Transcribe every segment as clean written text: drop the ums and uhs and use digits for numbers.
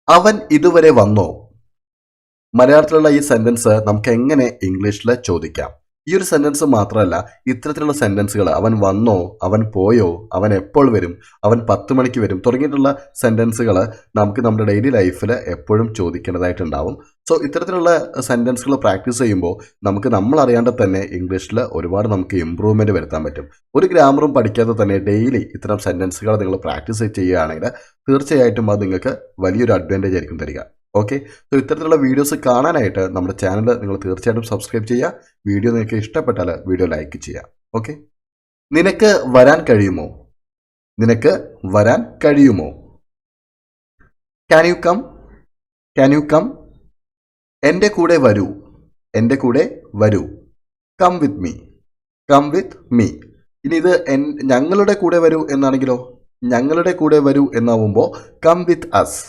അവൻ ഇതുവരെ വന്നോ? മലയാളത്തിലുള്ള ഈ സെന്റൻസ് നമുക്ക് എങ്ങനെ ഇംഗ്ലീഷിൽ ചോദിക്കാം? ഈ ഒരു സെന്റൻസ് മാത്രമല്ല, ഇത്തരത്തിലുള്ള സെന്റൻസുകൾ അവൻ വന്നോ, അവൻ പോയോ, അവൻ എപ്പോൾ വരും, അവൻ 10 മണിക്ക് വരും തുടങ്ങിയിട്ടുള്ള സെന്റൻസുകൾ നമുക്ക് നമ്മുടെ ഡെയിലി ലൈഫിൽ എപ്പോഴും ചോദിക്കേണ്ടതായിട്ടുണ്ടാവും. സോ ഇത്തരത്തിലുള്ള സെന്റൻസുകൾ പ്രാക്ടീസ് ചെയ്യുമ്പോൾ നമുക്ക് നമ്മൾ അറിയാണ്ട് തന്നെ ഇംഗ്ലീഷിൽ ഒരുപാട് നമുക്ക് ഇമ്പ്രൂവ്മെന്റ് വരുത്താൻ പറ്റും. ഒരു ഗ്രാമറും പഠിക്കാതെ തന്നെ ഡെയിലി ഇത്തരം സെന്റൻസുകൾ നിങ്ങൾ പ്രാക്ടീസ് ചെയ്യുകയാണെങ്കിൽ തീർച്ചയായിട്ടും അത് നിങ്ങൾക്ക് വലിയൊരു അഡ്വാൻറ്റേജ് ആയിരിക്കും തരിക. ഓക്കെ, സോ ഇത്തരത്തിലുള്ള വീഡിയോസ് കാണാനായിട്ട് നമ്മുടെ ചാനൽ നിങ്ങൾ തീർച്ചയായിട്ടും സബ്സ്ക്രൈബ് ചെയ്യുക. വീഡിയോ നിങ്ങൾക്ക് ഇഷ്ടപ്പെട്ടാൽ വീഡിയോ ലൈക്ക് ചെയ്യുക. ഓക്കെ, നിനക്ക് വരാൻ കഴിയുമോ? നിനക്ക് വരാൻ കഴിയുമോ? Can you come? Can you come? എൻ്റെ കൂടെ വരൂ. എൻ്റെ കൂടെ വരൂ. Come with me. Come with me. ഇനി ഇത് ഞങ്ങളുടെ കൂടെ വരൂ എന്നാണെങ്കിലോ? ഞങ്ങളുടെ കൂടെ വരൂ എന്നാവുമ്പോൾ come with us.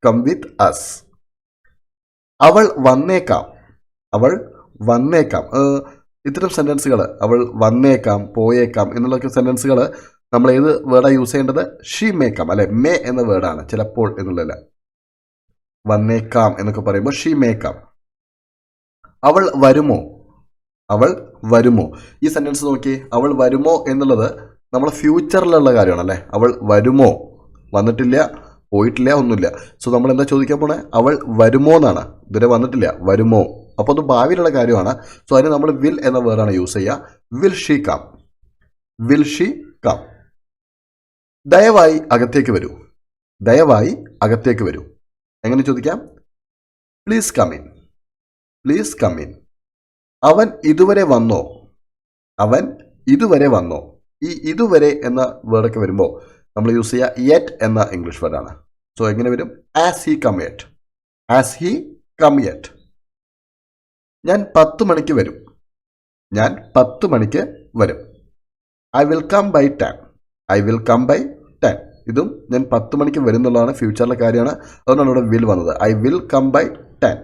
Come with us. അവൾ വന്നേക്കാം. അവൾ വന്നേക്കാം. ഇത്തരം സെൻറ്റൻസുകൾ അവൾ വന്നേക്കാം, പോയേക്കാം എന്നുള്ള സെൻറ്റൻസുകൾ നമ്മൾ ഏത് വേർഡാണ് യൂസ് ചെയ്യേണ്ടത്? ഷീ മേക്കാം, അല്ലെ? മേ എന്ന വേർഡാണ്, ചിലപ്പോൾ എന്നുള്ളതല്ല. വന്നേക്കാം എന്നൊക്കെ പറയുമ്പോൾ ഷീ മേക്കാം. അവൾ വരുമോ? അവൾ വരുമോ? ഈ സെൻറ്റൻസ് നോക്കി, അവൾ വരുമോ എന്നുള്ളത് നമ്മൾ ഫ്യൂച്ചറിലുള്ള കാര്യമാണ്, അല്ലേ? അവൾ വരുമോ, വന്നിട്ടില്ല, പോയിട്ടില്ല, ഒന്നുമില്ല. സോ നമ്മൾ എന്താ ചോദിക്കാൻ പോണേ? അവൾ വരുമോ എന്നാണ്. ഇതുവരെ വന്നിട്ടില്ല, വരുമോ. അപ്പോൾ അത് ഭാവിയിലുള്ള കാര്യമാണ്. സോ അതിന് നമ്മൾ വിൽ എന്ന വേർഡാണ് യൂസ് ചെയ്യുക. Will she come. Will she come. ദയവായി അകത്തേക്ക് വരൂ. ദയവായി അകത്തേക്ക് വരൂ. എങ്ങനെ ചോദിക്കാം? Please come in. Please come in. അവൻ ഇതുവരെ വന്നോ? അവൻ ഇതുവരെ വന്നോ? ഈ ഇതുവരെ എന്ന വേർഡൊക്കെ വരുമ്പോൾ നമ്മൾ യൂസ് ചെയ്യുക യെറ്റ് എന്ന ഇംഗ്ലീഷ് വേർഡാണ്. സോ എങ്ങനെ വരും? As he come yet. As he come yet. ഞാൻ 10 മണിക്ക് വരും. ഞാൻ 10 മണിക്ക് വരും. I will come by 10. I will come by 10. ഇതും ഞാൻ 10 മണിക്ക് വരും എന്നുള്ളതാണ്, ഫ്യൂച്ചറിലെ കാര്യമാണ്. അതുകൊണ്ടാണ് ഇവിടെ വിൽ വന്നത്. I will come by 10.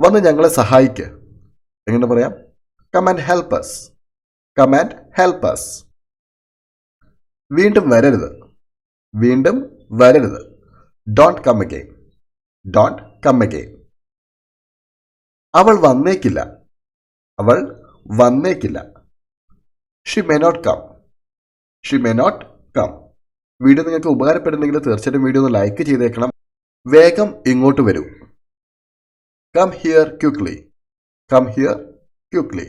വന്ന് ഞങ്ങളെ സഹായിക്ക്. എങ്ങനെ പറയാം? Come and help us. Come and help us. വീണ്ടും വരരുത്. വീണ്ടും വരരുത്. Don't come again. Don't come again. അവൾ വന്നേക്കില്ല. അവൾ വന്നേക്കില്ല. She may not come. She may not come. Video നിങ്ങൾക്ക് ഉപകാരപ്പെടുന്നെങ്കിൽ തീർച്ചയായിട്ടും വീഡിയോ ഒന്ന് ലൈക്ക് ചെയ്തേക്കണം. വേഗം ഇങ്ങോട്ട് വരൂ. Come here quickly. Come here quickly.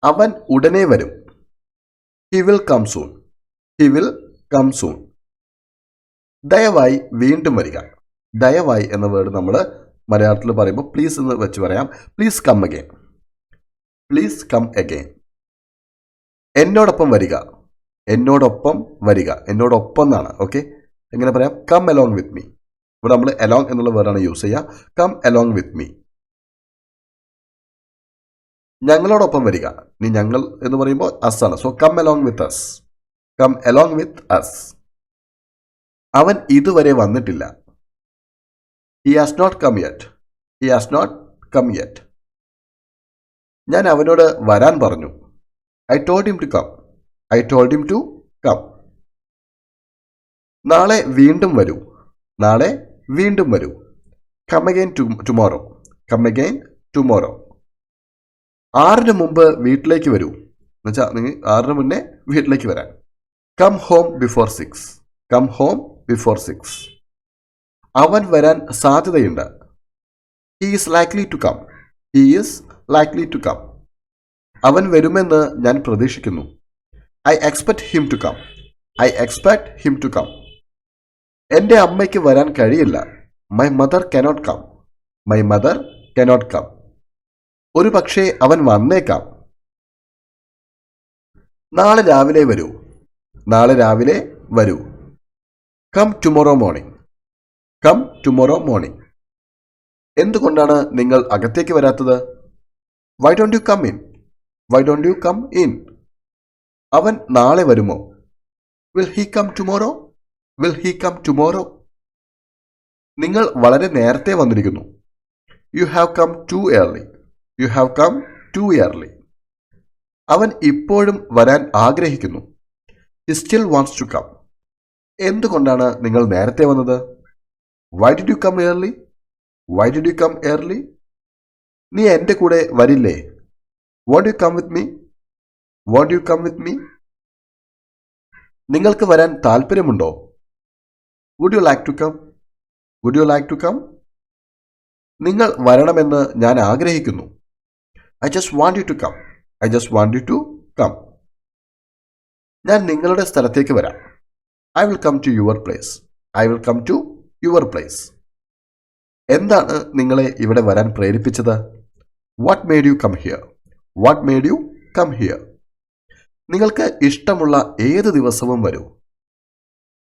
അവൻ ഉടനെ വരും. He will come soon. He will come soon. ദയവായി വീണ്ടും വരിക. ദയവായി എന്ന വേർഡ് നമ്മൾ മലയാളത്തിൽ പറയുമ്പോൾ പ്ലീസ് എന്ന് വെച്ച് പറയാം. Please come again. Please come again. എന്നോടൊപ്പം വരിക. എന്നോടൊപ്പം വരിക. എന്നോടൊപ്പം എന്നാണ്. ഓക്കെ, എങ്ങനെ പറയാം? Come along with me. ഇവിടെ നമ്മൾ അലോങ് എന്നുള്ള വേർഡാണ് യൂസ് ചെയ്യുക. Come along with me. ഞങ്ങളോടൊപ്പം വരിക. ഇനി ഞങ്ങൾ എന്ന് പറയുമ്പോൾ അസ് ആണ്. So come along with us. Come along with us. അവൻ ഇതുവരെ വന്നിട്ടില്ല. He has not come yet. He has not come yet. ഞാൻ അവനോട് വരാൻ പറഞ്ഞു. I told him to come. I told him to come. നാളെ വീണ്ടും വരൂ. നാളെ വീണ്ടും വരൂ. Come again tomorrow. Come again tomorrow. 6 മുമ്പ് വീട്ടിലേക്ക് വരൂ. എന്നുവെച്ചാൽ നിങ്ങൾ 6 മുന്നേ വീട്ടിലേക്ക് വരാൻ. Come home before 6. Come home before 6. അവൻ വരാൻ സാധ്യതയുണ്ട്. He is likely to come. He is likely to come. അവൻ വരുമെന്ന് ഞാൻ പ്രതീക്ഷിക്കുന്നു. I expect him to come. I expect him to come. എൻ്റെ അമ്മയ്ക്ക് വരാൻ കഴിയില്ല. My mother cannot come. My mother cannot come. ഒരു പക്ഷേ അവൻ വന്നേക്കാം. നാളെ രാവിലെ വരൂ. നാളെ രാവിലെ വരൂ. Come tomorrow morning. Come tomorrow morning. എന്തുകൊണ്ടാണ് നിങ്ങൾ അകത്തേക്ക് വരാത്തത്? Why don't you come in? Why don't you come in? അവൻ നാളെ വരുമോ? Will he come tomorrow? Will he come tomorrow? നിങ്ങൾ വളരെ നേരത്തെ വന്നിരിക്കുന്നു. You have come too early. You have come too early. അവൻ ഇപ്പോഴും വരാൻ ആഗ്രഹിക്കുന്നു. He still wants to come. എന്തുകൊണ്ടാണ് നിങ്ങൾ നേരത്തെ വന്നത്? Why did you come early? Why did you come early? നീ എൻ്റെ കൂടെ വരില്ലേ? Won't you come with me? Won't you come with me? നിങ്ങൾക്ക് വരാൻ താല്പര്യമുണ്ടോ? Would you like to come? Would you like to come? നിങ്ങൾ വരണമെന്ന് ഞാൻ ആഗ്രഹിക്കുന്നു. I just want you to come. I just want you to come. ഞാൻ നിങ്ങളുടെ സ്ഥലത്തേക്ക് വരാം. I will come to your place. I will come to your place. എന്താണ് നിങ്ങളെ ഇവിടെ വരാൻ പ്രേരിപ്പിച്ചത്? What made you come here? What made you come here? നിങ്ങൾക്ക് ഇഷ്ടമുള്ള ഏത് ദിവസവും വരൂ.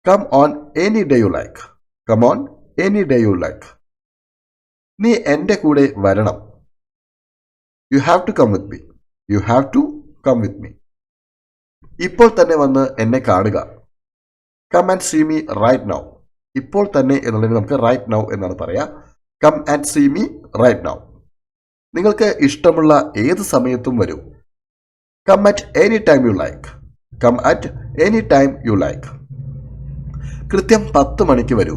Come on any day you like. Come on any day you like. നീ എൻ്റെ കൂടെ വരണം. You have to come with me. You have to come with me. ഇപ്പോൾ തന്നെ വന്ന് എന്നെ കാണുക. Come and see me right now. ഇപ്പോൾ തന്നെ എന്നുള്ളതിന് നമുക്ക് റൈറ്റ് നൗ എന്നാണ് പറയാ. Come and see me right now. നിങ്ങൾക്ക് ഇഷ്ടമുള്ള ഏത് സമയത്തും വരൂ. Come at any time you like. Come at any time you like. കൃത്യം 10 മണിക്ക് വരൂ.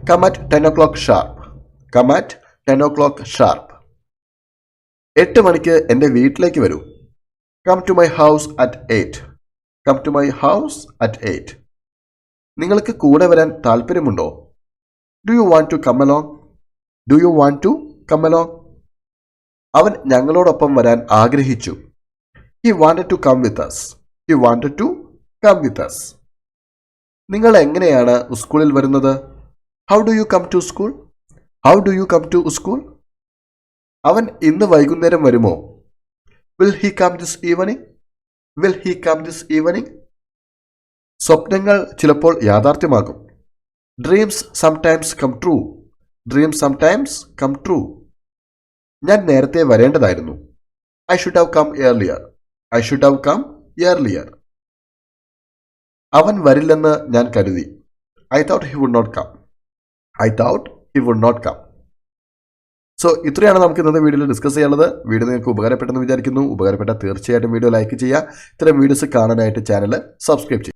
Come at 10 o'clock sharp. Come at 10 o'clock sharp. 8 മണിക്ക് എൻ്റെ വീട്ടിലേക്ക് വരൂ. Come to my house at 8. Come to my house at 8. നിങ്ങൾക്ക് കൂടെ വരാൻ താല്പര്യമുണ്ടോ? Do you want to come along? Do you want to come along? അവൻ ഞങ്ങളോടൊപ്പം വരാൻ ആഗ്രഹിച്ചു. He wanted to come with us. He wanted to come with us. നിങ്ങൾ എങ്ങനെയാണ് സ്കൂളിൽ വരുന്നത്? How do you come to school? How do you come to school? അവൻ ഇന്ന് വൈകുന്നേരം വരുമോ? Will he come this evening? Will he come this evening? സ്വപ്നങ്ങൾ ചിലപ്പോൾ യാഥാർത്ഥ്യമാകും. Dreams sometimes come true. Dreams sometimes come true. ഞാൻ നേരത്തെ വരേണ്ടതായിരുന്നു. I should have come earlier. I should have come earlier. അവൻ വരില്ലെന്ന് ഞാൻ കരുതി. I thought he would not come. I thought he would not come. So ഇത്രയാണ് നമുക്ക് ഇന്നത്തെ വീഡിയോയിൽ ഡിസ്കസ് ചെയ്യാനുള്ളത്. വീഡിയോ നിങ്ങൾക്ക് ഉപകാരപ്പെട്ടെന്ന് വിചാരിക്കുന്നു. ഉപകാരപ്പെട്ട തീർച്ചയായിട്ടും വീഡിയോ ലൈക്ക് ചെയ്യുക. ഇത്തരം വീഡിയോസ് കാണാനായിട്ട് ചാനൽ സബ്സ്ക്രൈബ് ചെയ്യുക.